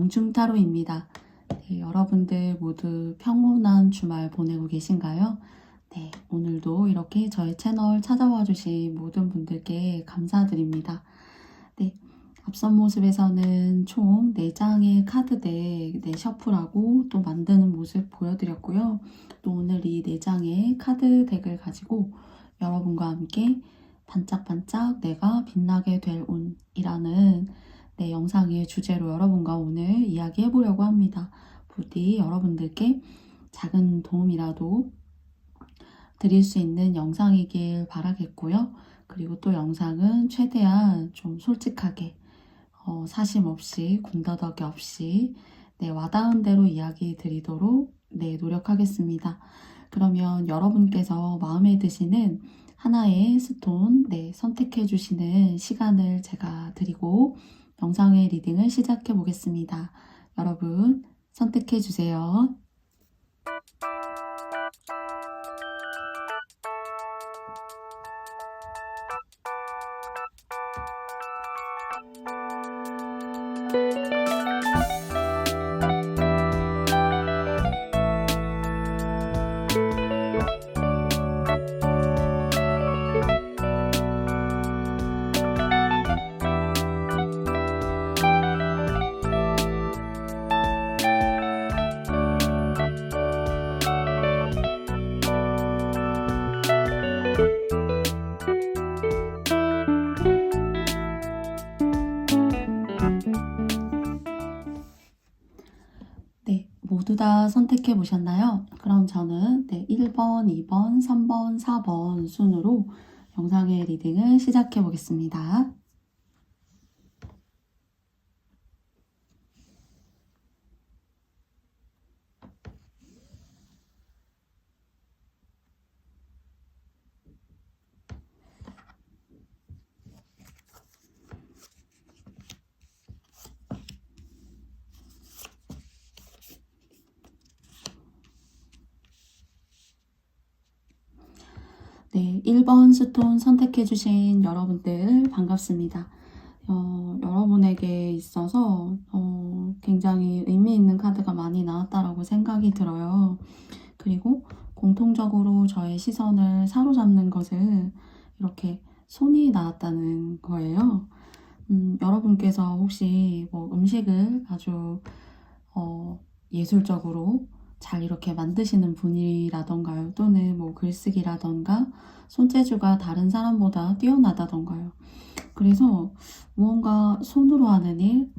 양중타로입니다. 네, 여러분들 모두 평온한 주말 보내고 계신가요? 네, 오늘도 이렇게 저희 채널 찾아와 주신 모든 분들께 감사드립니다. 네, 앞선 모습에서는 총 4장의 카드덱 셔플하고 또 만드는 모습 보여드렸고요. 또 오늘 이 4장의 카드덱을 가지고 여러분과 함께 반짝반짝 내가 빛나게 될 운이라는 영상의 주제로 여러분과 오늘 이야기해 보려고 합니다. 부디 여러분들께 작은 도움이라도 드릴 수 있는 영상이길 바라겠고요. 그리고 또 영상은 최대한 좀 솔직하게 사심 없이 군더더기 없이 와닿은 대로 이야기 드리도록 노력하겠습니다. 그러면 여러분께서 마음에 드시는 하나의 스톤 선택해 주시는 시간을 제가 드리고 영상의 리딩을 시작해 보겠습니다. 여러분 선택해 주세요. 모두 다 선택해 보셨나요? 그럼 저는 1번, 2번, 3번, 4번 순으로 영상의 리딩을 시작해 보겠습니다. 네, 1번 스톤 선택해주신 여러분들 반갑습니다. 여러분에게 있어서 굉장히 의미 있는 카드가 많이 나왔다라고 생각이 들어요. 그리고 공통적으로 저의 시선을 사로잡는 것은 이렇게 손이 나왔다는 거예요. 여러분께서 혹시 뭐 음식을 아주 예술적으로 잘 이렇게 만드시는 분이라던가요, 또는 뭐 글쓰기라던가 손재주가 다른 사람보다 뛰어나다던가요. 그래서 무언가 손으로 하는 일,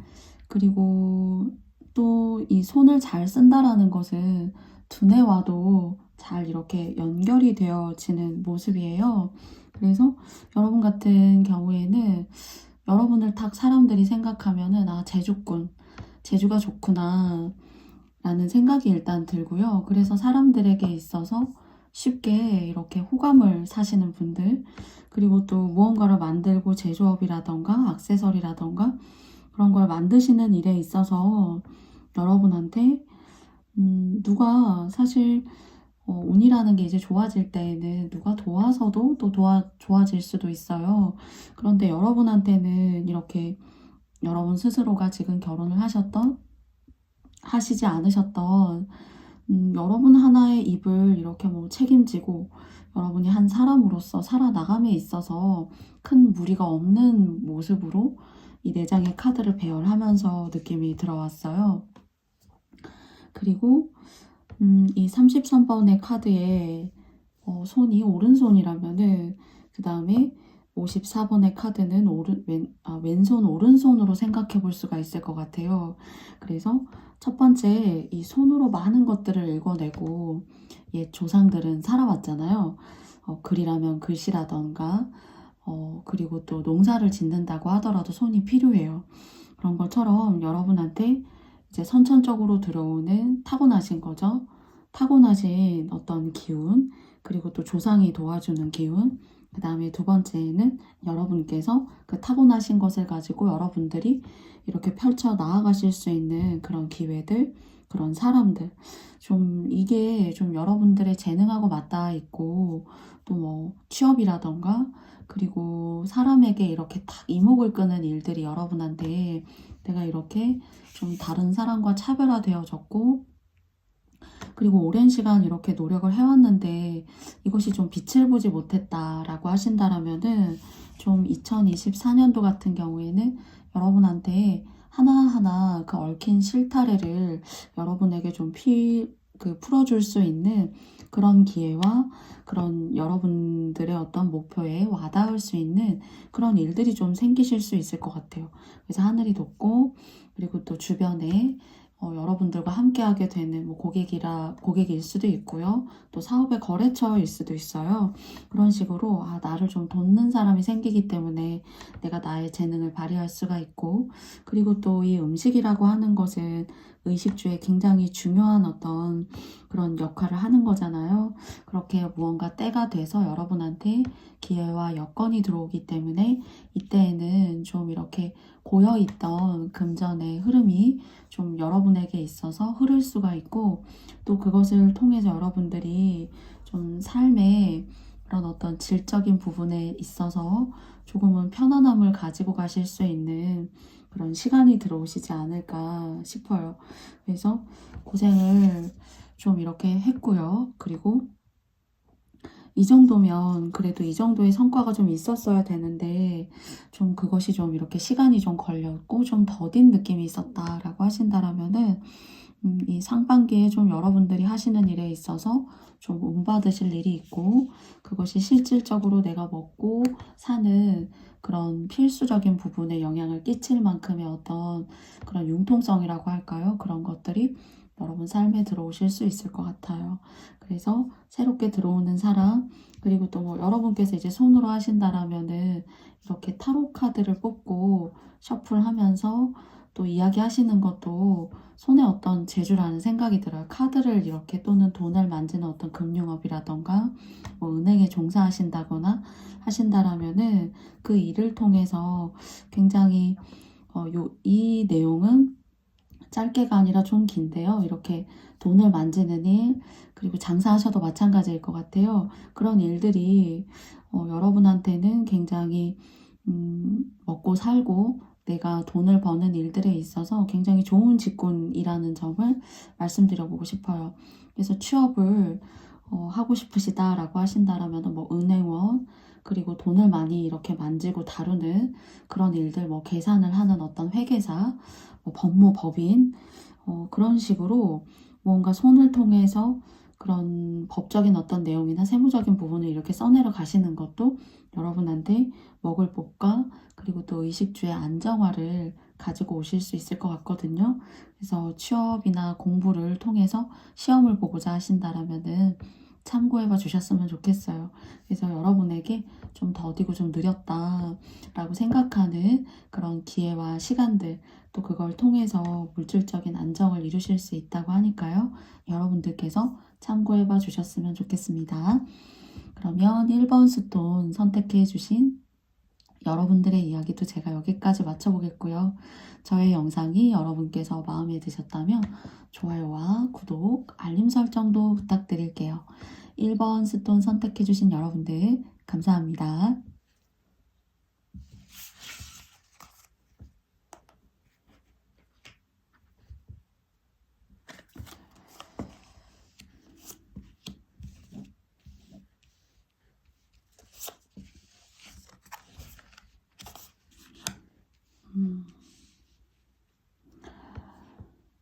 그리고 또 이 손을 잘 쓴다라는 것은 두뇌와도 잘 이렇게 연결이 되어지는 모습이에요. 그래서 여러분 같은 경우에는 여러분을 딱 사람들이 생각하면은 재주꾼, 재주가 좋구나 라는 생각이 일단 들고요. 그래서 사람들에게 있어서 쉽게 이렇게 호감을 사시는 분들, 그리고 또 무언가를 만들고 제조업이라던가 액세서리라던가 그런 걸 만드시는 일에 있어서 여러분한테 누가 사실 운이라는 게 이제 좋아질 때에는 누가 도와서도 또 좋아질 수도 있어요. 그런데 여러분한테는 이렇게 여러분 스스로가 지금 결혼을 하시지 않으셨던 여러분 하나의 입을 이렇게 뭐 책임지고 여러분이 한 사람으로서 살아나감에 있어서 큰 무리가 없는 모습으로 이 4장의 카드를 배열하면서 느낌이 들어왔어요. 그리고 이 33번의 카드에 손이 오른손이라면은 그 다음에 54번의 카드는 왼손 오른손으로 생각해 볼 수가 있을 것 같아요. 그래서 첫 번째 이 손으로 많은 것들을 읽어내고 옛 조상들은 살아왔잖아요. 글이라면 글씨라던가 그리고 또 농사를 짓는다고 하더라도 손이 필요해요. 그런 것처럼 여러분한테 이제 선천적으로 들어오는 타고나신 거죠. 타고나신 어떤 기운, 그리고 또 조상이 도와주는 기운, 그 다음에 두 번째는 여러분께서 그 타고나신 것을 가지고 여러분들이 이렇게 펼쳐 나아가실 수 있는 그런 기회들, 그런 사람들, 이게 좀 여러분들의 재능하고 맞닿아 있고, 또 뭐 취업이라던가 그리고 사람에게 이렇게 딱 이목을 끄는 일들이 여러분한테 내가 이렇게 좀 다른 사람과 차별화되어졌고, 그리고 오랜 시간 이렇게 노력을 해왔는데 이것이 좀 빛을 보지 못했다라고 하신다라면은 좀 2024년도 같은 경우에는 여러분한테 하나하나 그 얽힌 실타래를 여러분에게 좀 풀어줄 수 있는 그런 기회와 그런 여러분들의 어떤 목표에 와닿을 수 있는 그런 일들이 좀 생기실 수 있을 것 같아요. 그래서 하늘이 돋고, 그리고 또 주변에 여러분들과 함께하게 되는 뭐 고객일 수도 있고요. 또 사업의 거래처일 수도 있어요. 그런 식으로 나를 좀 돕는 사람이 생기기 때문에 내가 나의 재능을 발휘할 수가 있고, 그리고 또 이 음식이라고 하는 것은 의식주에 굉장히 중요한 어떤 그런 역할을 하는 거잖아요. 그렇게 무언가 때가 돼서 여러분한테 기회와 여건이 들어오기 때문에 이때에는 좀 이렇게 고여있던 금전의 흐름이 좀 여러분에게 있어서 흐를 수가 있고, 또 그것을 통해서 여러분들이 좀 삶의 그런 어떤 질적인 부분에 있어서 조금은 편안함을 가지고 가실 수 있는 그런 시간이 들어오시지 않을까 싶어요. 그래서 고생을 좀 이렇게 했고요. 그리고 이 정도면 그래도 이 정도의 성과가 좀 있었어야 되는데 좀 그것이 좀 이렇게 시간이 좀 걸렸고 좀 더딘 느낌이 있었다라고 하신다라면은 이 상반기에 좀 여러분들이 하시는 일에 있어서 좀 운받으실 일이 있고, 그것이 실질적으로 내가 먹고 사는 그런 필수적인 부분에 영향을 끼칠 만큼의 어떤 그런 융통성이라고 할까요? 그런 것들이 여러분 삶에 들어오실 수 있을 것 같아요. 그래서 새롭게 들어오는 사람, 그리고 또 뭐 여러분께서 이제 손으로 하신다라면은 이렇게 타로 카드를 뽑고 셔플하면서 또 이야기하시는 것도 손에 어떤 재주라는 생각이 들어요. 카드를 이렇게 또는 돈을 만지는 어떤 금융업이라던가 뭐 은행에 종사하신다거나 하신다라면은 그 일을 통해서 굉장히 이 내용은 짧게가 아니라 좀 긴데요. 이렇게 돈을 만지는 일, 그리고 장사하셔도 마찬가지일 것 같아요. 그런 일들이 여러분한테는 굉장히 먹고 살고 내가 돈을 버는 일들에 있어서 굉장히 좋은 직군이라는 점을 말씀드려보고 싶어요. 그래서 취업을 하고 싶으시다라고 하신다라면 뭐 은행원, 그리고 돈을 많이 이렇게 만지고 다루는 그런 일들, 뭐 계산을 하는 어떤 회계사, 뭐 법무, 법인, 그런 식으로 뭔가 손을 통해서 그런 법적인 어떤 내용이나 세무적인 부분을 이렇게 써내려 가시는 것도 여러분한테 먹을 복과 그리고 또 의식주의 안정화를 가지고 오실 수 있을 것 같거든요. 그래서 취업이나 공부를 통해서 시험을 보고자 하신다라면은 참고해봐 주셨으면 좋겠어요. 그래서 여러분에게 좀 더디고 좀 느렸다라고 생각하는 그런 기회와 시간들, 또 그걸 통해서 물질적인 안정을 이루실 수 있다고 하니까요. 여러분들께서 참고해봐 주셨으면 좋겠습니다. 그러면 1번 스톤 선택해 주신 여러분들의 이야기도 제가 여기까지 마쳐보겠고요. 저의 영상이 여러분께서 마음에 드셨다면 좋아요와 구독, 알림 설정도 부탁드릴게요. 1번 스톤 선택해 주신 여러분들 감사합니다.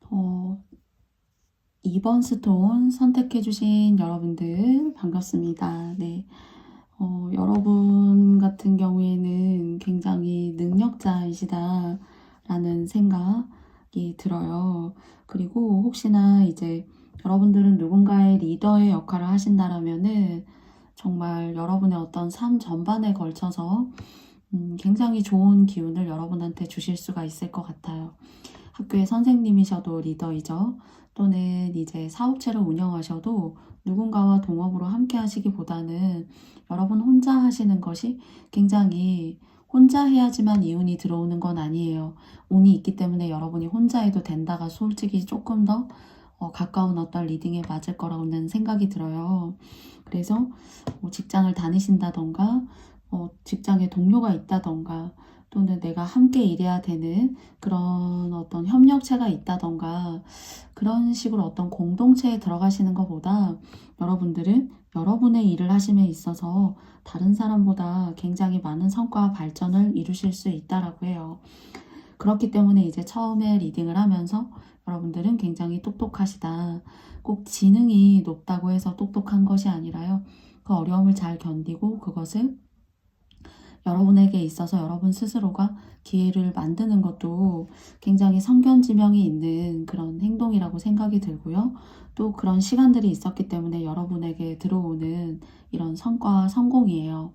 어, 2번 스톤 선택해주신 여러분들 반갑습니다. 네. 여러분 같은 경우에는 굉장히 능력자이시다라는 생각이 들어요. 그리고 혹시나 이제 여러분들은 누군가의 리더의 역할을 하신다라면은 정말 여러분의 어떤 삶 전반에 걸쳐서 굉장히 좋은 기운을 여러분한테 주실 수가 있을 것 같아요. 학교의 선생님이셔도 리더이죠. 또는 이제 사업체를 운영하셔도 누군가와 동업으로 함께 하시기보다는 여러분 혼자 하시는 것이 굉장히 혼자 해야지만 이 운이 들어오는 건 아니에요. 운이 있기 때문에 여러분이 혼자 해도 된다가 솔직히 조금 더 가까운 어떤 리딩에 맞을 거라고는 생각이 들어요. 그래서 뭐 직장을 다니신다던가 직장에 동료가 있다던가 또는 내가 함께 일해야 되는 그런 어떤 협력체가 있다던가 그런 식으로 어떤 공동체에 들어가시는 것보다 여러분들은 여러분의 일을 하심에 있어서 다른 사람보다 굉장히 많은 성과와 발전을 이루실 수 있다라고 해요. 그렇기 때문에 이제 처음에 리딩을 하면서 여러분들은 굉장히 똑똑하시다. 꼭 지능이 높다고 해서 똑똑한 것이 아니라요. 그 어려움을 잘 견디고 그것을 여러분에게 있어서 여러분 스스로가 기회를 만드는 것도 굉장히 성견지명이 있는 그런 행동이라고 생각이 들고요. 또 그런 시간들이 있었기 때문에 여러분에게 들어오는 이런 성과, 성공이에요.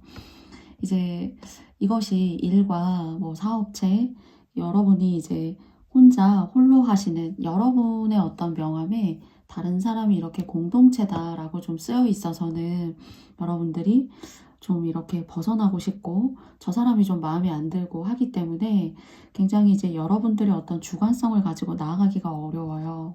이제 이것이 일과 뭐 사업체, 여러분이 이제 혼자 홀로 하시는 여러분의 어떤 명함에 다른 사람이 이렇게 공동체다라고 좀 쓰여 있어서는 여러분들이 좀 이렇게 벗어나고 싶고 저 사람이 좀 마음에 안 들고 하기 때문에 굉장히 이제 여러분들의 어떤 주관성을 가지고 나아가기가 어려워요.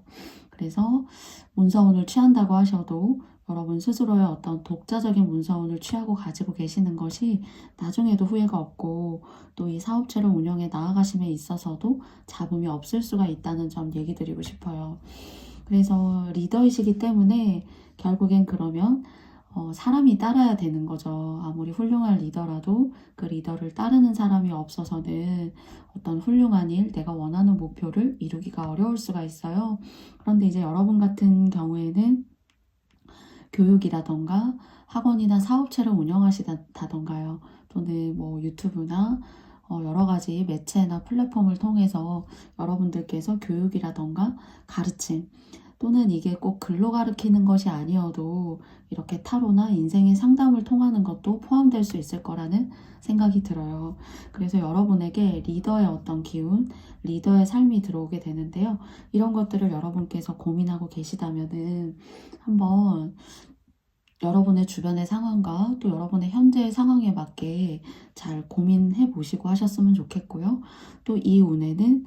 그래서 문서운을 취한다고 하셔도 여러분 스스로의 어떤 독자적인 문서운을 취하고 가지고 계시는 것이 나중에도 후회가 없고 또 이 사업체를 운영해 나아가심에 있어서도 잡음이 없을 수가 있다는 점 얘기 드리고 싶어요. 그래서 리더이시기 때문에 결국엔 그러면 사람이 따라야 되는 거죠. 아무리 훌륭한 리더라도 그 리더를 따르는 사람이 없어서는 어떤 훌륭한 일, 내가 원하는 목표를 이루기가 어려울 수가 있어요. 그런데 이제 여러분 같은 경우에는 교육이라던가 학원이나 사업체를 운영하시다던가요. 또는 뭐 유튜브나 여러 가지 매체나 플랫폼을 통해서 여러분들께서 교육이라던가 가르침 또는 이게 꼭 글로 가르치는 것이 아니어도 이렇게 타로나 인생의 상담을 통하는 것도 포함될 수 있을 거라는 생각이 들어요. 그래서 여러분에게 리더의 어떤 기운, 리더의 삶이 들어오게 되는데요. 이런 것들을 여러분께서 고민하고 계시다면은 한번 여러분의 주변의 상황과 또 여러분의 현재의 상황에 맞게 잘 고민해 보시고 하셨으면 좋겠고요. 또 이 운에는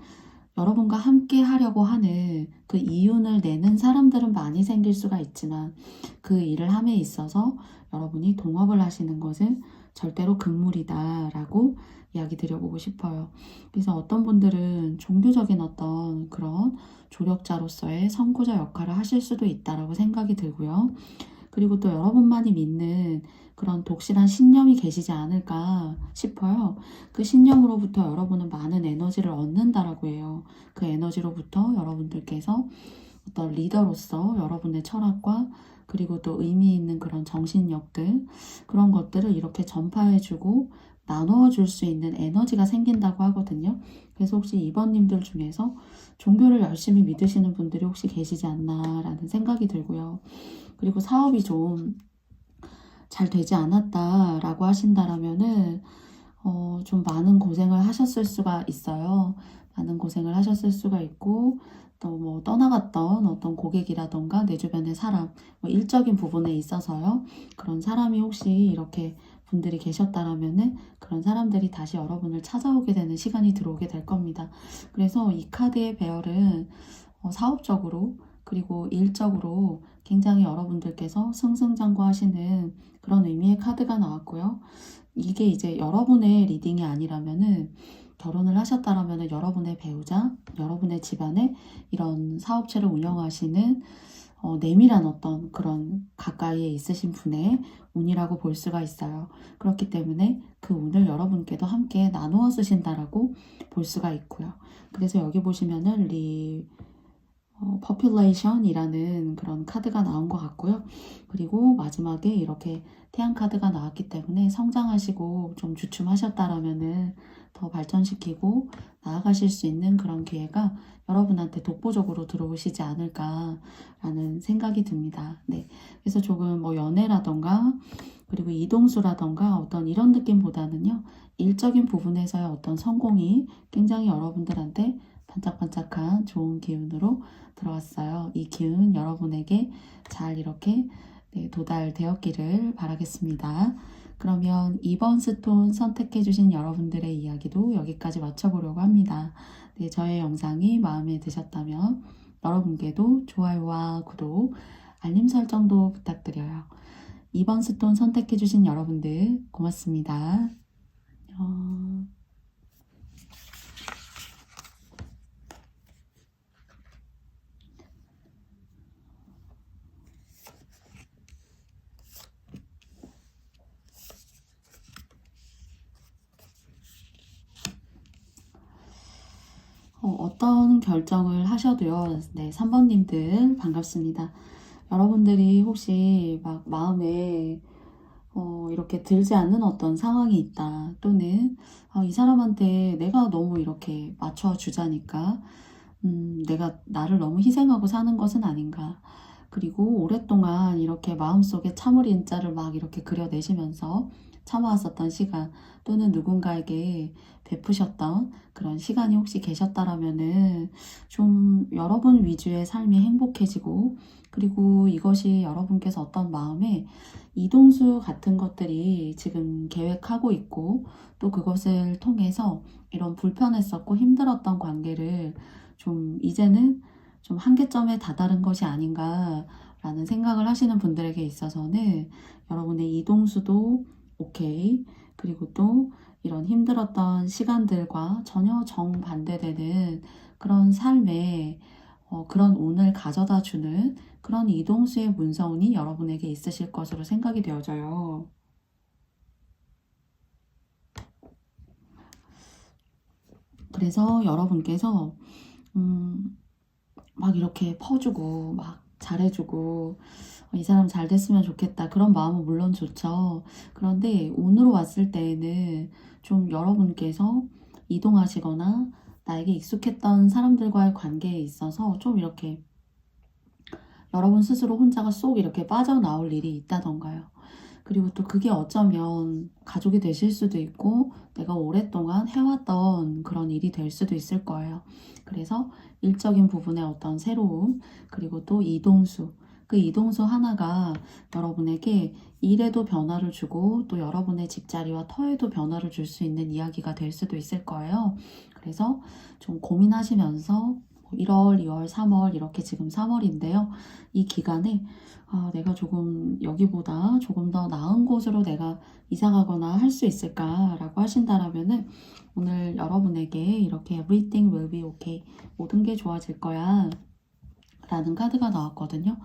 여러분과 함께 하려고 하는 그 이윤을 내는 사람들은 많이 생길 수가 있지만 그 일을 함에 있어서 여러분이 동업을 하시는 것은 절대로 금물이다라고 이야기 드려보고 싶어요. 그래서 어떤 분들은 종교적인 어떤 그런 조력자로서의 선구자 역할을 하실 수도 있다라고 생각이 들고요. 그리고 또 여러분만이 믿는 그런 독실한 신념이 계시지 않을까 싶어요. 그 신념으로부터 여러분은 많은 에너지를 얻는다라고 해요. 그 에너지로부터 여러분들께서 어떤 리더로서 여러분의 철학과 그리고 또 의미 있는 그런 정신력들 그런 것들을 이렇게 전파해주고 나누어줄 수 있는 에너지가 생긴다고 하거든요. 그래서 혹시 이번님들 중에서 종교를 열심히 믿으시는 분들이 혹시 계시지 않나라는 생각이 들고요. 그리고 사업이 좀 잘 되지 않았다라고 하신다라면은 좀 많은 고생을 하셨을 수가 있어요. 많은 고생을 하셨을 수가 있고 또 뭐 떠나갔던 어떤 고객이라던가 내 주변의 사람 뭐 일적인 부분에 있어서요. 그런 사람이 혹시 이렇게 분들이 계셨다라면은 그런 사람들이 다시 여러분을 찾아오게 되는 시간이 들어오게 될 겁니다. 그래서 이 카드의 배열은 사업적으로 그리고 일적으로 굉장히 여러분들께서 승승장구하시는 그런 의미의 카드가 나왔고요. 이게 이제 여러분의 리딩이 아니라면은 결혼을 하셨다라면은 여러분의 배우자, 여러분의 집안에 이런 사업체를 운영하시는 내밀한 어떤 그런 가까이에 있으신 분의 운이라고 볼 수가 있어요. 그렇기 때문에 그 운을 여러분께도 함께 나누어 쓰신다라고 볼 수가 있고요. 그래서 여기 보시면은 population이라는 그런 카드가 나온 것 같고요. 그리고 마지막에 이렇게 태양 카드가 나왔기 때문에 성장하시고 좀 주춤하셨다라면은 더 발전시키고 나아가실 수 있는 그런 기회가 여러분한테 독보적으로 들어오시지 않을까라는 생각이 듭니다. 네. 그래서 조금 뭐 연애라던가 그리고 이동수라던가 어떤 이런 느낌보다는요. 일적인 부분에서의 어떤 성공이 굉장히 여러분들한테 반짝반짝한 좋은 기운으로 들어왔어요. 이 기운 여러분에게 잘 이렇게 도달되었기를 바라겠습니다. 그러면 2번 스톤 선택해주신 여러분들의 이야기도 여기까지 마쳐보려고 합니다. 네, 저의 영상이 마음에 드셨다면 여러분께도 좋아요와 구독, 알림 설정도 부탁드려요. 2번 스톤 선택해주신 여러분들 고맙습니다. 안녕. 어떤 결정을 하셔도요. 네, 3번님들 반갑습니다. 여러분들이 혹시 막 마음에 이렇게 들지 않는 어떤 상황이 있다. 또는 이 사람한테 내가 너무 이렇게 맞춰주자니까 내가 나를 너무 희생하고 사는 것은 아닌가. 그리고 오랫동안 이렇게 마음속에 참을 인자를 막 이렇게 그려내시면서 참아왔었던 시간 또는 누군가에게 베푸셨던 그런 시간이 혹시 계셨다라면은 좀 여러분 위주의 삶이 행복해지고 그리고 이것이 여러분께서 어떤 마음에 이동수 같은 것들이 지금 계획하고 있고 또 그것을 통해서 이런 불편했었고 힘들었던 관계를 좀 이제는 좀 한계점에 다다른 것이 아닌가라는 생각을 하시는 분들에게 있어서는 여러분의 이동수도 오케이 그리고 또 이런 힘들었던 시간들과 전혀 정반대되는 그런 삶에 그런 운을 가져다 주는 그런 이동수의 문서운이 여러분에게 있으실 것으로 생각이 되어져요. 그래서 여러분께서 막 이렇게 퍼주고 막 잘해주고 이 사람 잘 됐으면 좋겠다 그런 마음은 물론 좋죠. 그런데 운으로 왔을 때에는 좀 여러분께서 이동하시거나 나에게 익숙했던 사람들과의 관계에 있어서 좀 이렇게 여러분 스스로 혼자가 쏙 이렇게 빠져나올 일이 있다던가요. 그리고 또 그게 어쩌면 가족이 되실 수도 있고 내가 오랫동안 해왔던 그런 일이 될 수도 있을 거예요. 그래서 일적인 부분의 어떤 새로움 그리고 또 이동수 그 이동수 하나가 여러분에게 일에도 변화를 주고 또 여러분의 집자리와 터에도 변화를 줄 수 있는 이야기가 될 수도 있을 거예요. 그래서 좀 고민하시면서 1월, 2월, 3월 이렇게 지금 3월인데요. 이 기간에 내가 조금 여기보다 조금 더 나은 곳으로 내가 이사 가거나 할 수 있을까라고 하신다라면은 오늘 여러분에게 이렇게 Everything will be okay 모든 게 좋아질 거야 라는 카드가 나왔거든요.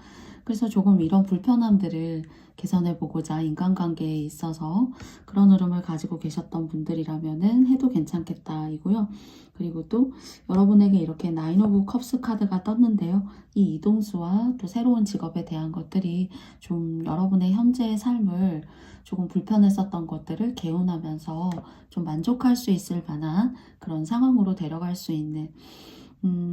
그래서 조금 이런 불편함들을 개선해 보고자 인간관계에 있어서 그런 흐름을 가지고 계셨던 분들이라면은 해도 괜찮겠다 이고요. 그리고 또 여러분에게 이렇게 나인 오브 컵스 카드가 떴는데요. 이 이동수와 또 새로운 직업에 대한 것들이 좀 여러분의 현재의 삶을 조금 불편했었던 것들을 개운하면서 좀 만족할 수 있을 만한 그런 상황으로 데려갈 수 있는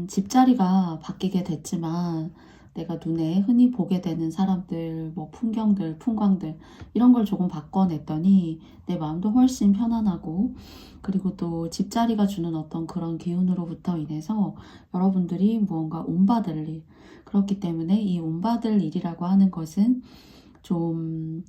집자리가 바뀌게 됐지만 내가 눈에 흔히 보게 되는 사람들, 뭐 풍경들, 풍광들 이런 걸 조금 바꿔냈더니 내 마음도 훨씬 편안하고 그리고 또 집자리가 주는 어떤 그런 기운으로부터 인해서 여러분들이 무언가 운받을 일 그렇기 때문에 이 운받을 일이라고 하는 것은 좀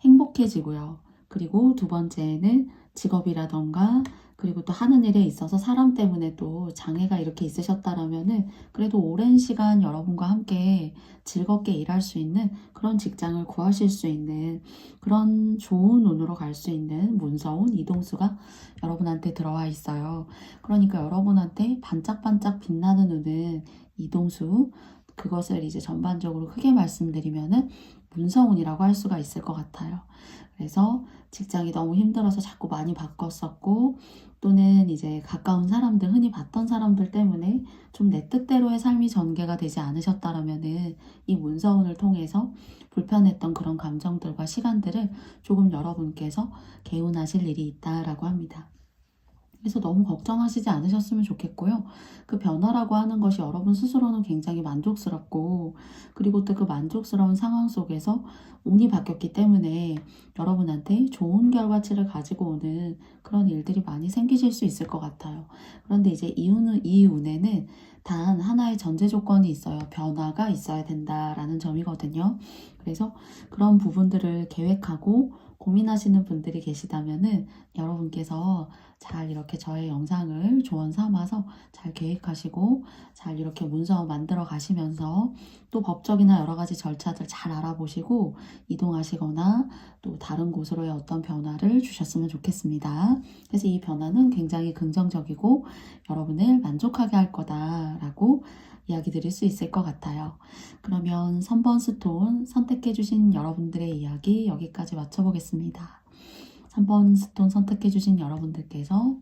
행복해지고요. 그리고 두 번째는 직업이라던가 그리고 또 하는 일에 있어서 사람 때문에 또 장애가 이렇게 있으셨다라면은 그래도 오랜 시간 여러분과 함께 즐겁게 일할 수 있는 그런 직장을 구하실 수 있는 그런 좋은 운으로 갈 수 있는 문서운 이동수가 여러분한테 들어와 있어요. 그러니까 여러분한테 반짝반짝 빛나는 운은 이동수 그것을 이제 전반적으로 크게 말씀드리면은 문서운이라고 할 수가 있을 것 같아요. 그래서 직장이 너무 힘들어서 자꾸 많이 바꿨었고 또는 이제 가까운 사람들, 흔히 봤던 사람들 때문에 좀 내 뜻대로의 삶이 전개가 되지 않으셨다라면은 이 문서운을 통해서 불편했던 그런 감정들과 시간들을 조금 여러분께서 개운하실 일이 있다라고 합니다. 그래서 너무 걱정하시지 않으셨으면 좋겠고요. 그 변화라고 하는 것이 여러분 스스로는 굉장히 만족스럽고 그리고 또 그 만족스러운 상황 속에서 운이 바뀌었기 때문에 여러분한테 좋은 결과치를 가지고 오는 그런 일들이 많이 생기실 수 있을 것 같아요. 그런데 이제 이 운에는 단 하나의 전제 조건이 있어요. 변화가 있어야 된다라는 점이거든요. 그래서 그런 부분들을 계획하고 고민하시는 분들이 계시다면은 여러분께서 잘 이렇게 저의 영상을 조언 삼아서 잘 계획하시고 잘 이렇게 문서 만들어 가시면서 또 법적이나 여러 가지 절차들 잘 알아보시고 이동하시거나 또 다른 곳으로의 어떤 변화를 주셨으면 좋겠습니다. 그래서 이 변화는 굉장히 긍정적이고 여러분을 만족하게 할 거다라고 이야기 드릴 수 있을 것 같아요. 그러면 3번 스톤 선택해 주신 여러분들의 이야기 여기까지 마쳐보겠습니다. 3번 스톤 선택해 주신 여러분들께서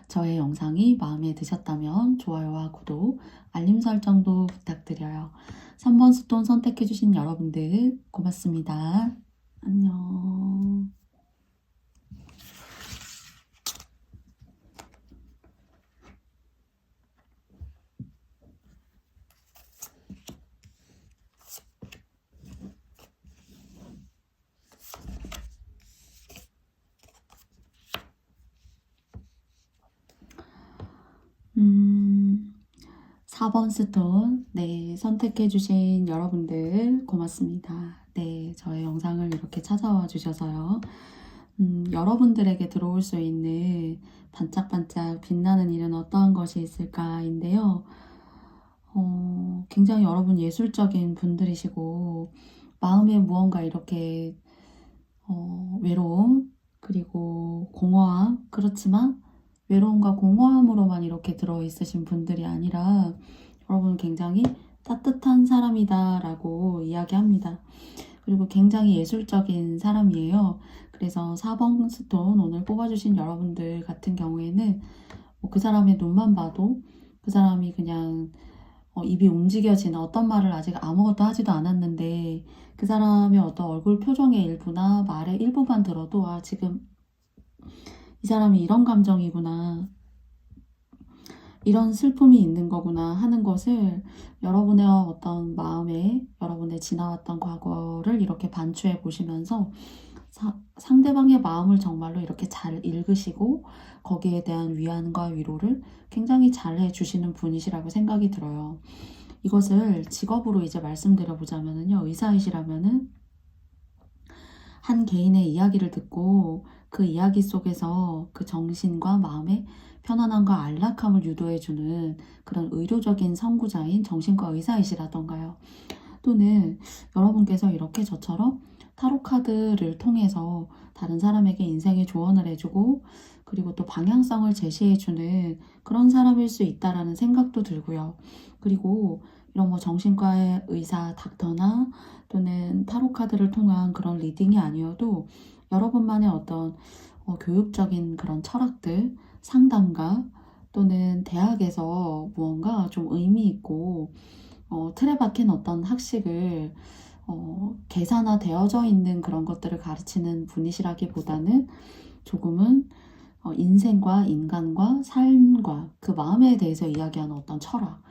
저의 영상이 마음에 드셨다면 좋아요와 구독, 알림 설정도 부탁드려요. 3번 스톤 선택해 주신 여러분들 고맙습니다. 안녕. 음... 4번 스톤, 네, 선택해주신 여러분들 고맙습니다. 네, 저의 영상을 이렇게 찾아와 주셔서요. 여러분들에게 들어올 수 있는 반짝반짝 빛나는 일은 어떠한 것이 있을까인데요. 굉장히 여러분 예술적인 분들이시고 마음에 무언가 이렇게 외로움 그리고 공허함 그렇지만 외로움과 공허함으로만 이렇게 들어있으신 분들이 아니라 여러분 굉장히 따뜻한 사람이다 라고 이야기합니다. 그리고 굉장히 예술적인 사람이에요. 그래서 4번 스톤 오늘 뽑아주신 여러분들 같은 경우에는 그 사람의 눈만 봐도 그 사람이 그냥 입이 움직여지는 어떤 말을 아직 아무것도 하지도 않았는데 그 사람의 어떤 얼굴 표정의 일부나 말의 일부만 들어도 아 지금 이 사람이 이런 감정이구나 이런 슬픔이 있는 거구나 하는 것을 여러분의 어떤 마음에 여러분의 지나왔던 과거를 이렇게 반추해 보시면서 상대방의 마음을 정말로 이렇게 잘 읽으시고 거기에 대한 위안과 위로를 굉장히 잘 해주시는 분이시라고 생각이 들어요. 이것을 직업으로 이제 말씀드려 보자면요. 의사이시라면은 한 개인의 이야기를 듣고 그 이야기 속에서 그 정신과 마음의 편안함과 안락함을 유도해주는 그런 의료적인 선구자인 정신과 의사이시라던가요. 또는 여러분께서 이렇게 저처럼 타로 카드를 통해서 다른 사람에게 인생의 조언을 해주고 그리고 또 방향성을 제시해주는 그런 사람일 수 있다라는 생각도 들고요. 그리고 이런 뭐 정신과의 의사, 닥터나 또는 타로 카드를 통한 그런 리딩이 아니어도 여러분만의 어떤 교육적인 그런 철학들, 상담가 또는 대학에서 무언가 좀 의미 있고 틀에 박힌 어떤 학식을 계산화되어져 있는 그런 것들을 가르치는 분이시라기보다는 조금은 인생과 인간과 삶과 그 마음에 대해서 이야기하는 어떤 철학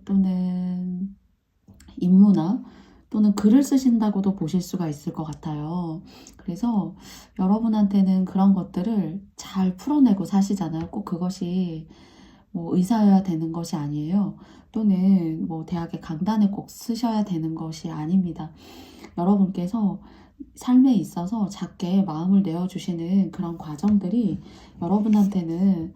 또는 인문학 또는 글을 쓰신다고도 보실 수가 있을 것 같아요. 그래서 여러분한테는 그런 것들을 잘 풀어내고 사시잖아요. 꼭 그것이 뭐 의사여야 되는 것이 아니에요. 또는 뭐 대학의 강단에 꼭 쓰셔야 되는 것이 아닙니다. 여러분께서 삶에 있어서 작게 마음을 내어주시는 그런 과정들이 여러분한테는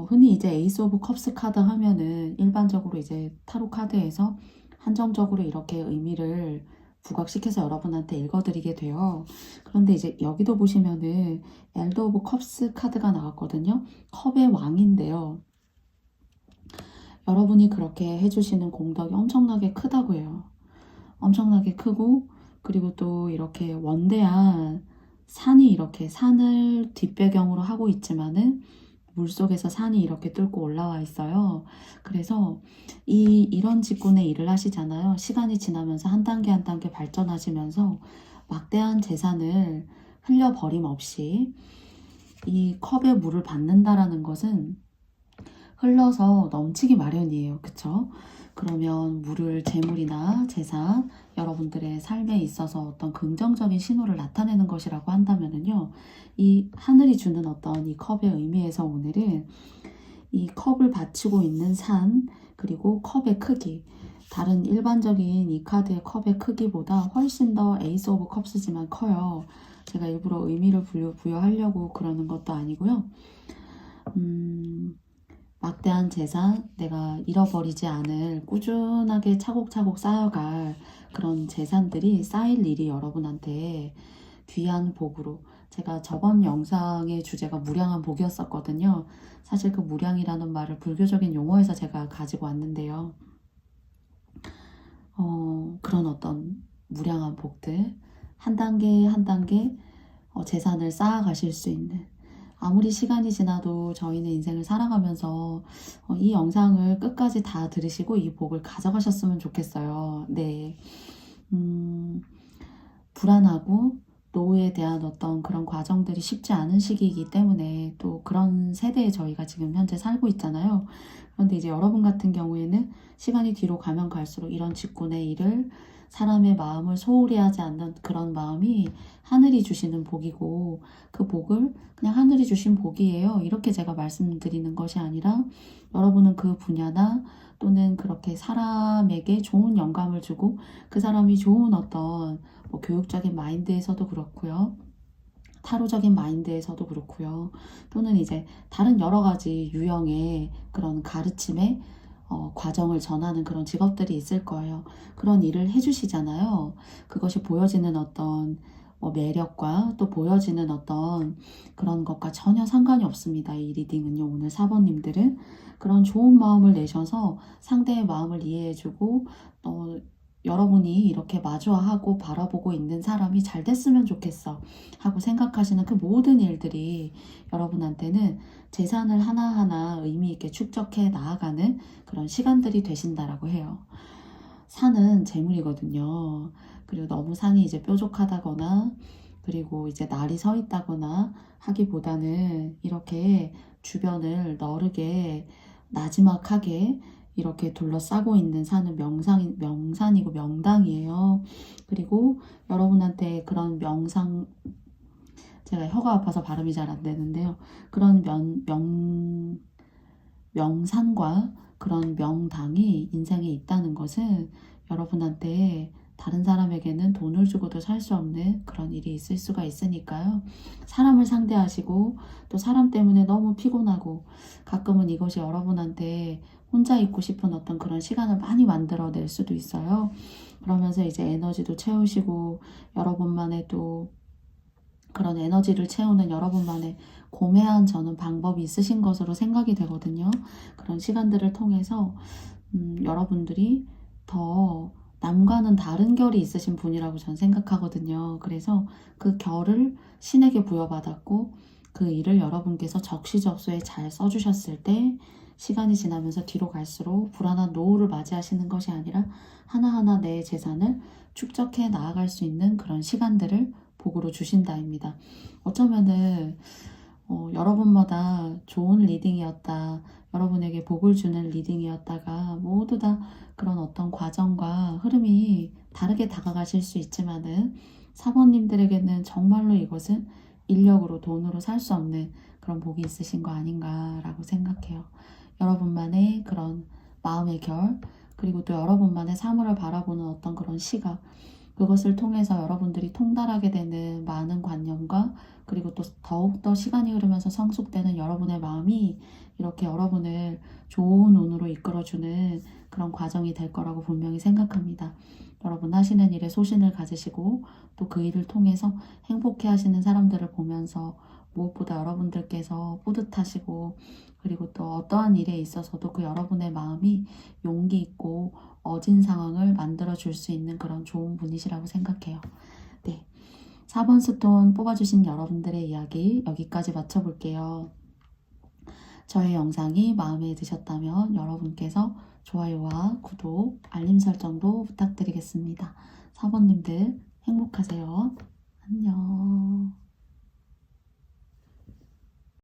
흔히 이제 에이스 오브 컵스 카드 하면은 일반적으로 이제 타로 카드에서 한정적으로 이렇게 의미를 부각시켜서 여러분한테 읽어드리게 돼요. 그런데 이제 여기도 보시면은 엘더 오브 컵스 카드가 나왔거든요. 컵의 왕인데요. 여러분이 그렇게 해주시는 공덕이 엄청나게 크다고 해요. 엄청나게 크고 그리고 또 이렇게 원대한 산이 이렇게 산을 뒷배경으로 하고 있지만은 물속에서 산이 이렇게 뚫고 올라와 있어요. 그래서 이런 직군의 일을 하시잖아요. 시간이 지나면서 한 단계 한 단계 발전하시면서 막대한 재산을 흘려버림 없이 이 컵에 물을 받는다라는 것은 흘러서 넘치기 마련이에요. 그쵸? 그러면 물을 재물이나 재산, 여러분들의 삶에 있어서 어떤 긍정적인 신호를 나타내는 것이라고 한다면은요, 이 하늘이 주는 어떤 이 컵의 의미에서 오늘은 이 컵을 받치고 있는 산, 그리고 컵의 크기, 다른 일반적인 이 카드의 컵의 크기보다 훨씬 더 에이스 오브 컵스지만 커요. 제가 일부러 의미를 부여하려고 그러는 것도 아니고요. 막대한 재산, 내가 잃어버리지 않을 꾸준하게 차곡차곡 쌓여갈 그런 재산들이 쌓일 일이 여러분한테 귀한 복으로, 제가 저번 영상의 주제가 무량한 복이었었거든요. 사실 그 무량이라는 말을 불교적인 용어에서 제가 가지고 왔는데요. 그런 어떤 무량한 복들, 한 단계 한 단계 재산을 쌓아가실 수 있는, 아무리 시간이 지나도 저희는 인생을 살아가면서 이 영상을 끝까지 다 들으시고 이 복을 가져가셨으면 좋겠어요. 네. 불안하고 노후에 대한 어떤 그런 과정들이 쉽지 않은 시기이기 때문에 또 그런 세대에 저희가 지금 현재 살고 있잖아요. 그런데 이제 여러분 같은 경우에는 시간이 뒤로 가면 갈수록 이런 직군의 일을, 사람의 마음을 소홀히 하지 않는 그런 마음이 하늘이 주시는 복이고, 그 복을 그냥 하늘이 주신 복이에요, 이렇게 제가 말씀드리는 것이 아니라, 여러분은 그 분야나 또는 그렇게 사람에게 좋은 영감을 주고 그 사람이 좋은 어떤 교육적인 마인드에서도 그렇고요, 타로적인 마인드에서도 그렇고요, 또는 이제 다른 여러 가지 유형의 그런 가르침의 과정을 전하는 그런 직업들이 있을 거예요. 그런 일을 해주시잖아요. 그것이 보여지는 어떤 매력과 또 보여지는 어떤 그런 것과 전혀 상관이 없습니다. 이 리딩은요. 오늘 4번님들은 그런 좋은 마음을 내셔서 상대의 마음을 이해해주고 여러분이 이렇게 마주하고 바라보고 있는 사람이 잘 됐으면 좋겠어 하고 생각하시는 그 모든 일들이 여러분한테는 재산을 하나하나 의미 있게 축적해 나아가는 그런 시간들이 되신다라고 해요. 산은 재물이거든요. 그리고 너무 산이 이제 뾰족하다거나 그리고 이제 날이 서 있다거나 하기보다는 이렇게 주변을 너르게 나지막하게 이렇게 둘러싸고 있는 산은 명산이고 명당이에요. 그리고 여러분한테 그런 제가 혀가 아파서 발음이 잘 안 되는데요. 그런 명산과 그런 명당이 인생에 있다는 것은 여러분한테 다른 사람에게는 돈을 주고도 살 수 없는 그런 일이 있을 수가 있으니까요. 사람을 상대하시고 또 사람 때문에 너무 피곤하고 가끔은 이것이 여러분한테 혼자 있고 싶은 어떤 그런 시간을 많이 만들어낼 수도 있어요. 그러면서 이제 에너지도 채우시고 여러분만의 또 그런 에너지를 채우는 여러분만의 고매한 저는 방법이 있으신 것으로 생각이 되거든요. 그런 시간들을 통해서 여러분들이 더 남과는 다른 결이 있으신 분이라고 저는 생각하거든요. 그래서 그 결을 신에게 부여받았고 그 일을 여러분께서 적시적소에 잘 써주셨을 때 시간이 지나면서 뒤로 갈수록 불안한 노후를 맞이하시는 것이 아니라 하나하나 내 재산을 축적해 나아갈 수 있는 그런 시간들을 복으로 주신다입니다. 어쩌면은 여러분마다 좋은 리딩이었다, 여러분에게 복을 주는 리딩이었다가 모두 다 그런 어떤 과정과 흐름이 다르게 다가가실 수 있지만은 4번님들에게는 정말로 이것은 인력으로 돈으로 살 수 없는 그런 복이 있으신 거 아닌가라고 생각해요. 여러분만의 그런 마음의 결, 그리고 또 여러분만의 사물을 바라보는 어떤 그런 시각, 그것을 통해서 여러분들이 통달하게 되는 많은 관념과 그리고 또 더욱더 시간이 흐르면서 성숙되는 여러분의 마음이 이렇게 여러분을 좋은 운으로 이끌어주는 그런 과정이 될 거라고 분명히 생각합니다. 여러분 하시는 일에 소신을 가지시고 또 그 일을 통해서 행복해 하시는 사람들을 보면서 무엇보다 여러분들께서 뿌듯하시고 그리고 또 어떠한 일에 있어서도 그 여러분의 마음이 용기 있고 어진 상황을 만들어 줄 수 있는 그런 좋은 분이시라고 생각해요. 네, 4번 스톤 뽑아주신 여러분들의 이야기 여기까지 마쳐볼게요. 저의 영상이 마음에 드셨다면 여러분께서 좋아요와 구독, 알림 설정도 부탁드리겠습니다. 4번님들 행복하세요. 안녕.